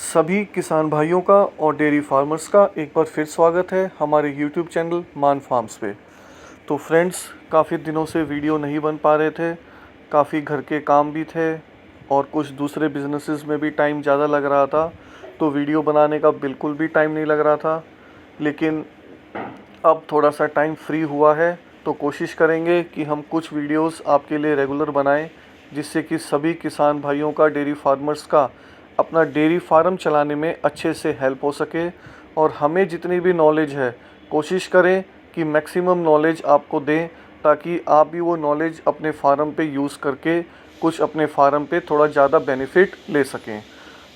सभी किसान भाइयों का और डेयरी फार्मर्स का एक बार फिर स्वागत है हमारे यूट्यूब चैनल मान फार्म्स पे। तो फ्रेंड्स, काफ़ी दिनों से वीडियो नहीं बन पा रहे थे, काफ़ी घर के काम भी थे और कुछ दूसरे बिजनेसेस में भी टाइम ज़्यादा लग रहा था, तो वीडियो बनाने का बिल्कुल भी टाइम नहीं लग रहा था। लेकिन अब थोड़ा सा टाइम फ्री हुआ है तो कोशिश करेंगे कि हम कुछ वीडियोस आपके लिए रेगुलर बनाएं, जिससे कि सभी किसान भाइयों का, डेयरी फार्मर्स का अपना डेयरी फार्म चलाने में अच्छे से हेल्प हो सके। और हमें जितनी भी नॉलेज है, कोशिश करें कि मैक्सिमम नॉलेज आपको दें, ताकि आप भी वो नॉलेज अपने फार्म पे यूज़ करके कुछ अपने फार्म पे थोड़ा ज़्यादा बेनिफिट ले सकें।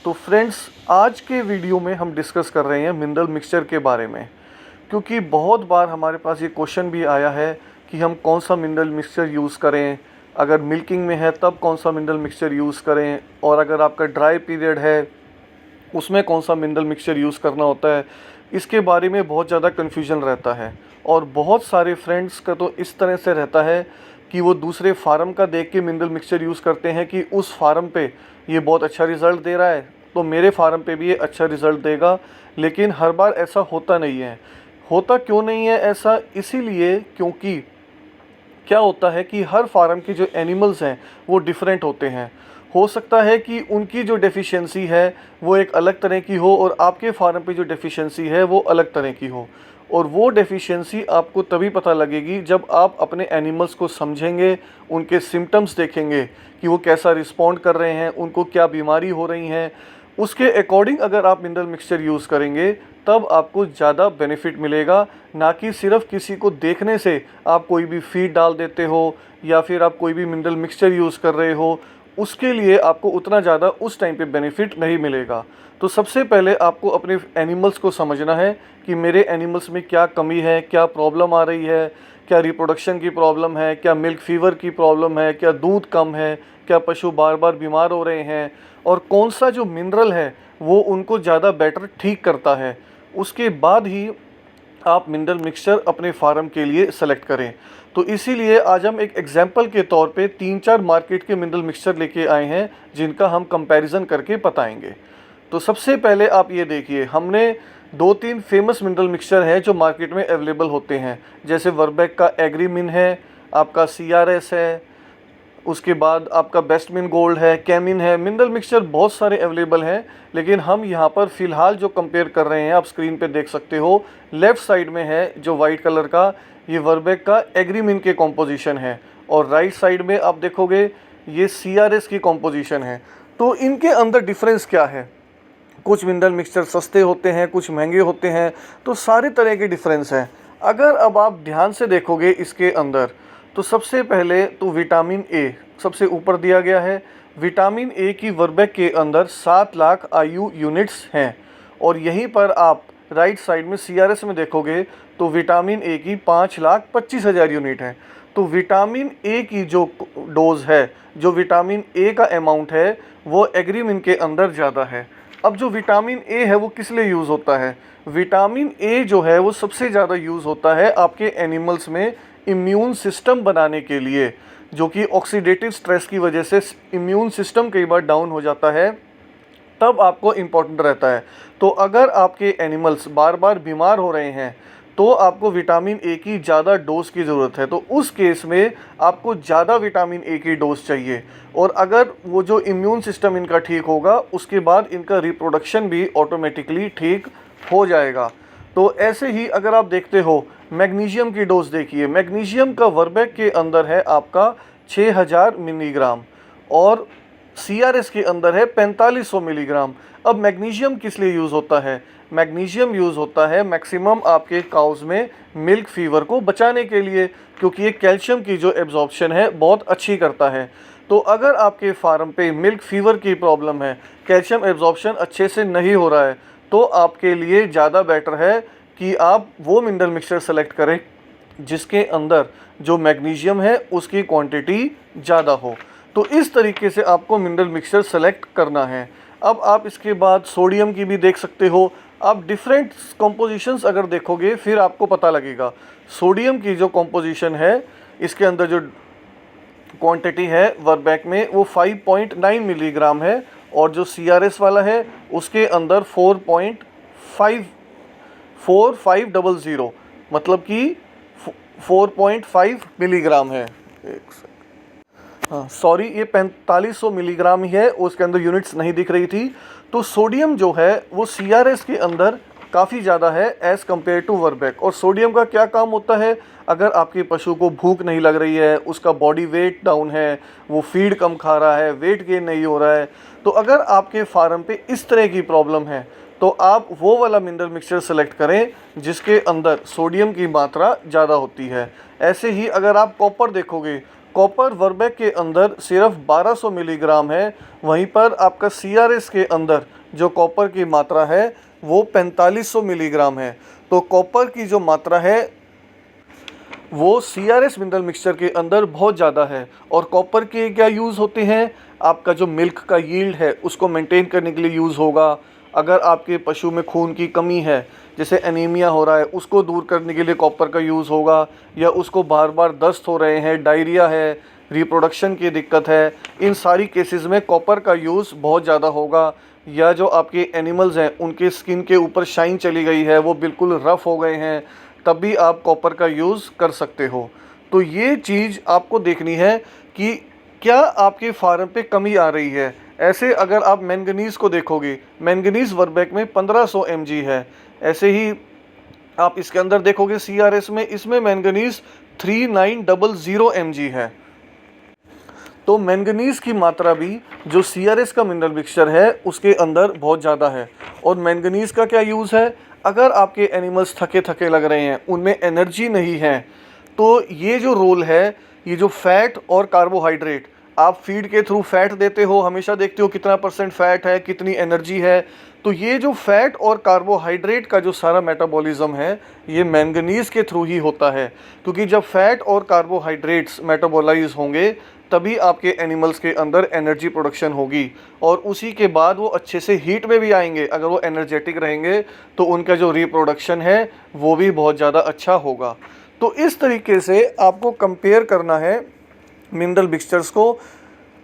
तो फ्रेंड्स, आज के वीडियो में हम डिस्कस कर रहे हैं मिनरल मिक्सचर के बारे में, क्योंकि बहुत बार हमारे पास ये क्वेश्चन भी आया है कि हम कौन सा मिनरल मिक्सचर यूज़ करें, अगर मिल्किंग में है तब कौन सा मिनरल मिक्सचर यूज़ करें, और अगर आपका ड्राई पीरियड है उसमें कौन सा मिनरल मिक्सचर यूज़ करना होता है। इसके बारे में बहुत ज़्यादा कन्फ्यूजन रहता है और बहुत सारे फ्रेंड्स का तो इस तरह से रहता है कि वो दूसरे फार्म का देख के मिनरल मिक्सचर यूज़ करते हैं कि उस फार्म पे ये बहुत अच्छा रिज़ल्ट दे रहा है तो मेरे फार्म पे भी ये अच्छा रिज़ल्ट देगा। लेकिन हर बार ऐसा होता नहीं है। होता क्यों नहीं है ऐसा? इसीलिए क्योंकि क्या होता है कि हर फार्म के जो एनिमल्स हैं वो डिफरेंट होते हैं। हो सकता है कि उनकी जो डेफिशिएंसी है वो एक अलग तरह की हो और आपके फार्म पे जो डेफिशिएंसी है वो अलग तरह की हो। और वो डेफिशिएंसी आपको तभी पता लगेगी जब आप अपने एनिमल्स को समझेंगे, उनके सिम्टम्स देखेंगे कि वो कैसा रिस्पॉन्ड कर रहे हैं, उनको क्या बीमारी हो रही हैं। उसके अकॉर्डिंग अगर आप मिनरल मिक्सचर यूज़ करेंगे तब आपको ज़्यादा बेनिफिट मिलेगा, ना कि सिर्फ किसी को देखने से आप कोई भी फीड डाल देते हो या फिर आप कोई भी मिनरल मिक्सचर यूज़ कर रहे हो, उसके लिए आपको उतना ज़्यादा उस टाइम पे बेनिफिट नहीं मिलेगा। तो सबसे पहले आपको अपने एनिमल्स को समझना है कि मेरे एनिमल्स में क्या कमी है, क्या प्रॉब्लम आ रही है, क्या रिप्रोडक्शन की प्रॉब्लम है, क्या मिल्क फीवर की प्रॉब्लम है, क्या दूध कम है, क्या पशु बार बार बीमार हो रहे हैं, और कौन सा जो मिनरल है वो उनको ज़्यादा बेटर ठीक करता है। उसके बाद ही आप मिनरल मिक्सचर अपने फार्म के लिए सेलेक्ट करें। तो इसीलिए आज हम एक एग्जांपल के तौर पे 3-4 मार्केट के मिनरल मिक्सचर लेके आए हैं जिनका हम कंपैरिजन करके बताएंगे। तो सबसे पहले आप ये देखिए, हमने 2-3 फेमस मिनरल मिक्सचर हैं जो मार्केट में अवेलेबल होते हैं, जैसे वर्बैक का एग्रीमिन है, आपका CRS है, उसके बाद आपका बेस्टमिन गोल्ड है, कैमिन है। मिनरल मिक्सचर बहुत सारे अवेलेबल हैं, लेकिन हम यहाँ पर फ़िलहाल जो कंपेयर कर रहे हैं, आप स्क्रीन पे देख सकते हो, लेफ़्ट साइड में है जो वाइट कलर का, ये वर्बैक का एग्रीमिन के कॉम्पोजिशन है, और राइट साइड में आप देखोगे ये CRS की कॉम्पोजिशन है। तो इनके अंदर डिफरेंस क्या है? कुछ मिनरल मिक्सचर सस्ते होते हैं, कुछ महंगे होते हैं, तो सारे तरह के डिफरेंस हैं। अगर अब आप ध्यान से देखोगे इसके अंदर, तो सबसे पहले तो विटामिन ए सबसे ऊपर दिया गया है। विटामिन ए की वर्बैक के अंदर 7 लाख IU यूनिट्स हैं, और यहीं पर आप राइट साइड में CRS में देखोगे तो विटामिन ए की 5,25,000 यूनिट है। तो विटामिन ए की जो डोज है, जो विटामिन ए का अमाउंट है, वो एग्रीमिन के अंदर ज़्यादा है। अब जो विटामिन ए है वो किस लिए यूज़ होता है? विटामिन ए जो है वो सबसे ज़्यादा यूज़ होता है आपके एनिमल्स में इम्यून सिस्टम बनाने के लिए, जो कि ऑक्सीडेटिव स्ट्रेस की वजह से इम्यून सिस्टम कई बार डाउन हो जाता है, तब आपको इम्पोर्टेंट रहता है। तो अगर आपके एनिमल्स बार बार बीमार हो रहे हैं तो आपको विटामिन ए की ज़्यादा डोज की ज़रूरत है। तो उस केस में आपको ज़्यादा विटामिन ए की डोज चाहिए, और अगर वो जो इम्यून सिस्टम इनका ठीक होगा उसके बाद इनका रिप्रोडक्शन भी ऑटोमेटिकली ठीक हो जाएगा। तो ऐसे ही अगर आप देखते हो, मैग्नीशियम की डोज देखिए, मैग्नीशियम का वर्बैक के अंदर है आपका 6000 मिलीग्राम और CRS के अंदर है 4500 मिलीग्राम। अब मैग्नीशियम किस लिए यूज़ होता है? मैग्नीशियम यूज़ होता है मैक्सिमम आपके काउज में मिल्क फीवर को बचाने के लिए, क्योंकि ये कैल्शियम की जो एब्जॉर्प्शन है बहुत अच्छी करता है। तो अगर आपके फार्म पे मिल्क फीवर की प्रॉब्लम है, कैल्शियम एब्जॉर्प्शन अच्छे से नहीं हो रहा है, तो आपके लिए ज़्यादा बेटर है कि आप वो मिनरल मिक्सचर सेलेक्ट करें जिसके अंदर जो मैग्नीशियम है उसकी क्वांटिटी ज़्यादा हो। तो इस तरीके से आपको मिनरल मिक्सचर सेलेक्ट करना है। अब आप इसके बाद सोडियम की भी देख सकते हो। आप डिफरेंट कॉम्पोजिशंस अगर देखोगे फिर आपको पता लगेगा। सोडियम की जो कॉम्पोजिशन है, इसके अंदर जो क्वांटिटी है वर्बैक में वो 5.9 मिलीग्राम है, और जो CRS वाला है उसके अंदर 4.54500 मतलब कि 4.5 मिलीग्राम है। एक सेकंड, हाँ सॉरी, ये 4500 मिलीग्राम ही है, उसके अंदर यूनिट्स नहीं दिख रही थी। तो सोडियम जो है वो CRS के अंदर काफ़ी ज़्यादा है एज़ कम्पेयर टू वर्बेक। और सोडियम का क्या काम होता है, अगर आपके पशु को भूख नहीं लग रही है, उसका बॉडी वेट डाउन है, वो फीड कम खा रहा है, वेट गेन नहीं हो रहा है, तो अगर आपके फार्म पे इस तरह की प्रॉब्लम है तो आप वो वाला मिनरल मिक्सचर सेलेक्ट करें जिसके अंदर सोडियम की मात्रा ज़्यादा होती है। ऐसे ही अगर आप कॉपर देखोगे, कॉपर वर्बेक के अंदर सिर्फ 1200 मिलीग्राम है, वहीं पर आपका CRS के अंदर जो कॉपर की मात्रा है वो 4500 मिलीग्राम है। तो कॉपर की जो मात्रा है वो CRS मिनरल मिक्सचर के अंदर बहुत ज़्यादा है। और कॉपर के क्या यूज़ होते हैं, आपका जो मिल्क का यील्ड है उसको मेंटेन करने के लिए यूज़ होगा। अगर आपके पशु में खून की कमी है, जैसे एनीमिया हो रहा है, उसको दूर करने के लिए कॉपर का यूज़ होगा, या उसको बार बार दस्त हो रहे हैं, डायरिया है, रिप्रोडक्शन की दिक्कत है, इन सारी केसेस में कॉपर का यूज़ बहुत ज़्यादा होगा। या जो आपके एनिमल्स हैं उनके स्किन के ऊपर शाइन चली गई है, वो बिल्कुल रफ़ हो गए हैं, तब भी आप कॉपर का यूज़ कर सकते हो। तो ये चीज़ आपको देखनी है कि क्या आपके फार्म पे कमी आ रही है। ऐसे अगर आप मैंगनीज़ को देखोगे, मैंगनीज़ वर्बेक में 1500 mg है। ऐसे ही आप इसके अंदर देखोगे CRS में, इसमें मैंगनीज़ 3900 mg है। तो मैंगनीज़ की मात्रा भी जो CRS का मिनरल मिक्सचर है उसके अंदर बहुत ज़्यादा है। और मैंगनीज़ का क्या यूज़ है, अगर आपके एनिमल्स थके थके लग रहे हैं, उनमें एनर्जी नहीं है, तो ये जो रोल है, ये जो फैट और कार्बोहाइड्रेट, आप फीड के थ्रू फैट देते हो, हमेशा देखते हो कितना % फैट है, कितनी एनर्जी है, तो ये जो फैट और कार्बोहाइड्रेट का जो सारा मेटाबॉलिज्म है ये मैंगनीज़ के थ्रू ही होता है। क्योंकि जब फैट और कार्बोहाइड्रेट्स मेटाबॉलाइज होंगे तभी आपके एनिमल्स के अंदर एनर्जी प्रोडक्शन होगी, और उसी के बाद वो अच्छे से हीट में भी आएंगे। अगर वो एनर्जेटिक रहेंगे तो उनका जो रिप्रोडक्शन है वो भी बहुत ज़्यादा अच्छा होगा। तो इस तरीके से आपको कंपेयर करना है मिनरल मिक्सचर्स को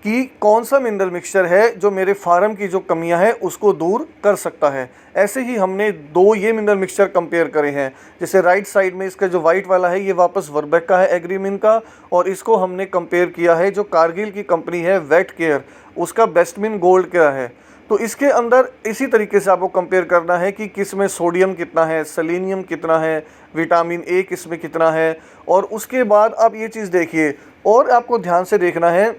कि कौन सा मिनरल मिक्सचर है जो मेरे फार्म की जो कमियां हैं उसको दूर कर सकता है। ऐसे ही हमने दो ये मिनरल मिक्सचर कंपेयर करे हैं। जैसे राइट साइड में इसका जो वाइट वाला है ये वापस वर्बेक का है, एग्रीमिन का, और इसको हमने कंपेयर किया है जो कारगिल की कंपनी है वेट केयर, उसका बेस्टमिन गोल्ड का है। तो इसके अंदर इसी तरीके से आपको कंपेयर करना है कि किस में सोडियम कितना है, सेलेनियम कितना है, विटामिन ए किस में कितना है। और उसके बाद आप ये चीज़ देखिए, और आपको ध्यान से देखना है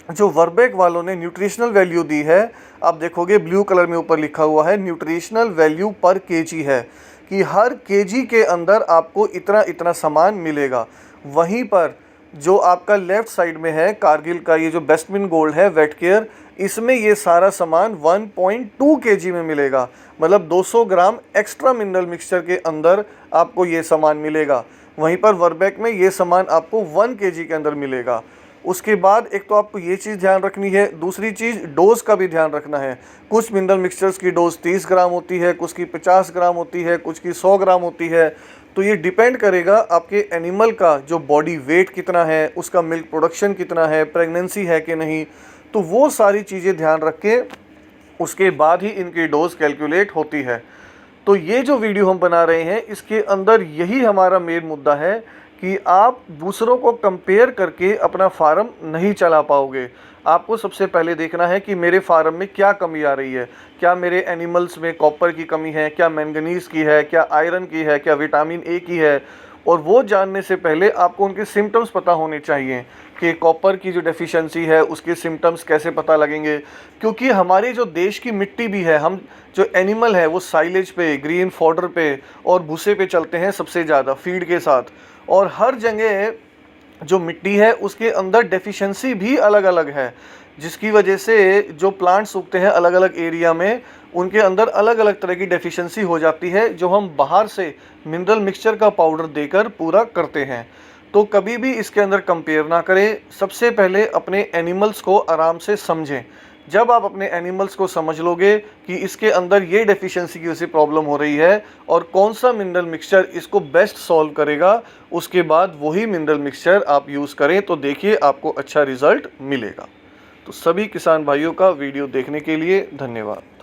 जो वर्बेक वालों ने न्यूट्रिशनल वैल्यू दी है, आप देखोगे ब्लू कलर में ऊपर लिखा हुआ है न्यूट्रिशनल वैल्यू पर केजी है, कि हर केजी के अंदर आपको इतना इतना सामान मिलेगा। वहीं पर जो आपका लेफ़्ट साइड में है कारगिल का ये जो बेस्टमिन गोल्ड है वेट केयर, इसमें ये सारा सामान 1.2 केजी में मिलेगा, मतलब 200 ग्राम एक्स्ट्रा मिनरल मिक्सचर के अंदर आपको ये सामान मिलेगा। वहीं पर वर्बेक में ये सामान आपको 1 केजी के अंदर मिलेगा। उसके बाद एक तो आपको ये चीज़ ध्यान रखनी है, दूसरी चीज़ डोज़ का भी ध्यान रखना है। कुछ मिनरल मिक्सचर्स की डोज़ 30 ग्राम होती है, कुछ की 50 ग्राम होती है, कुछ की 100 ग्राम होती है। तो ये डिपेंड करेगा आपके एनिमल का जो बॉडी वेट कितना है, उसका मिल्क प्रोडक्शन कितना है, प्रेगनेंसी है कि नहीं, तो वो सारी चीज़ें ध्यान रख के उसके बाद ही इनकी डोज़ कैलकुलेट होती है। तो ये जो वीडियो हम बना रहे हैं इसके अंदर यही हमारा मेन मुद्दा है कि आप दूसरों को कंपेयर करके अपना फार्म नहीं चला पाओगे। आपको सबसे पहले देखना है कि मेरे फार्म में क्या कमी आ रही है, क्या मेरे एनिमल्स में कॉपर की कमी है, क्या मैंगनीज़ की है, क्या आयरन की है, क्या विटामिन ए की है। और वो जानने से पहले आपको उनके सिम्टम्स पता होने चाहिए कि कॉपर की जो डेफिशिएंसी है उसके सिम्टम्स कैसे पता लगेंगे। क्योंकि हमारे जो देश की मिट्टी भी है, हम जो एनिमल है वो साइलेज पे, ग्रीन फॉडर पे और भूसे पे चलते हैं सबसे ज़्यादा फीड के साथ, और हर जगह जो मिट्टी है उसके अंदर डेफिशिएंसी भी अलग अलग है, जिसकी वजह से जो प्लांट्स उगते हैं अलग अलग एरिया में उनके अंदर अलग अलग तरह की डेफिशिएंसी हो जाती है, जो हम बाहर से मिनरल मिक्सचर का पाउडर देकर पूरा करते हैं। तो कभी भी इसके अंदर कंपेयर ना करें। सबसे पहले अपने एनिमल्स को आराम से समझें। जब आप अपने एनिमल्स को समझ लोगे कि इसके अंदर ये डेफिशिएंसी की वजह से प्रॉब्लम हो रही है और कौन सा मिनरल मिक्सचर इसको बेस्ट सॉल्व करेगा, उसके बाद वही मिनरल मिक्सचर आप यूज़ करें, तो देखिए आपको अच्छा रिजल्ट मिलेगा। तो सभी किसान भाइयों का वीडियो देखने के लिए धन्यवाद।